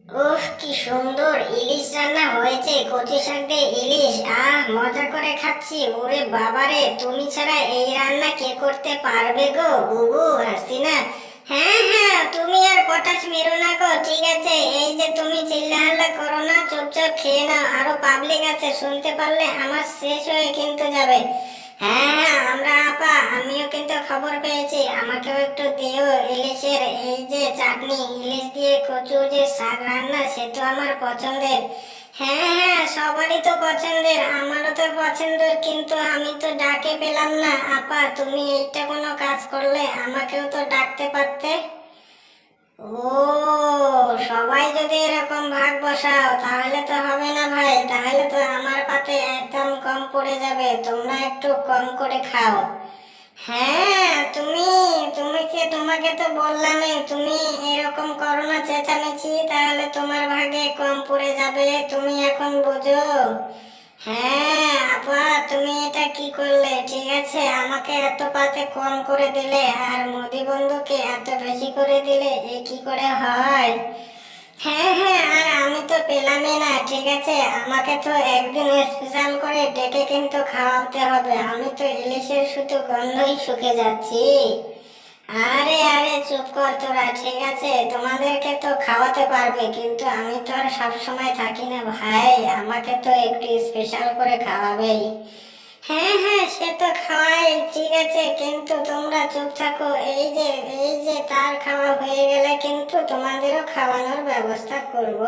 ওহ, কি সুন্দর ইলিশ রান্না হয়েছে! কচি শাক দিয়ে ইলিশ, মজা করে খাচ্ছি। ওরে বাবারে, তুমি ছাড়া এই রান্না কে করতে পারবে গো বুবু হাসিনা? হ্যাঁ হ্যাঁ, তুমি আর পটাশ মেরো না গো, ঠিক আছে? এই যে তুমি চিল্লা হাল্লা করো না, চুপচাপ খেয়ে নাও। আরো পাবলিক আছে, শুনতে পারলে আমার শেষ হয়ে কিন্তু যাবে। হ্যাঁ হ্যাঁ, আমরা আপা, আমিও কিন্তু খবর পেয়েছি, আমাকেও একটু দিও ইলিশের এই যে চাটনি। ইলিশ দিয়ে কচু যে শাক রান্না, সে তো আমার পছন্দের। হ্যাঁ হ্যাঁ, সবারই তো পছন্দের, আমারও তো পছন্দের, কিন্তু আমি তো ডাকে পেলাম না। আপা, তুমি এইটা কোনো কাজ করলে আমাকেও তো ডাকতে পারতে। ও, সবাই যদি এরকম ভাগ বসাও তাহলে তো হবে না ভাই, তাহলে তো আমার পাতে একদম কম পড়ে যাবে। তোমরা একটু কম করে খাও। হ্যাঁ, তুমি তুমি কি, তোমাকে তো বললামই, তুমি এরকম করো না চেঁচামেচি, তাহলে তোমার ভাগে কম পড়ে যাবে, তুমি এখন বোঝো। হ্যাঁ আপা, তুমি এটা কি করলে? ঠিক আছে, আমাকে এত পাতে কম করে দিলে আর মোদি বন্ধুকে এত বেশি করে দিলে, এ কি করে হয়? হ্যাঁ হ্যাঁ, আর আমি তো পেলামই না, ঠিক আছে? আমাকে তো একদিন স্পেশাল করে ডেকে কিন্তু খাওয়াতে হবে, আমি তো ইলিশের শুধু গন্ধই শুকে যাচ্ছি। আরে আরে, চুপ কর তোরা, ঠিক আছে? তোমাদেরকে তো খাওয়াতে পারবে, কিন্তু আমি তো আর সব সময় থাকি না ভাই, আমাকে তো একটু স্পেশাল করে খাওয়াবেই। হ্যাঁ হ্যাঁ, সে তো খাওয়াই, ঠিক আছে, কিন্তু তোমরা চুপ থাকো। এই যে তার খাওয়া হয়ে গেলে কিন্তু তোমাদেরও খাওয়ানোর ব্যবস্থা করব।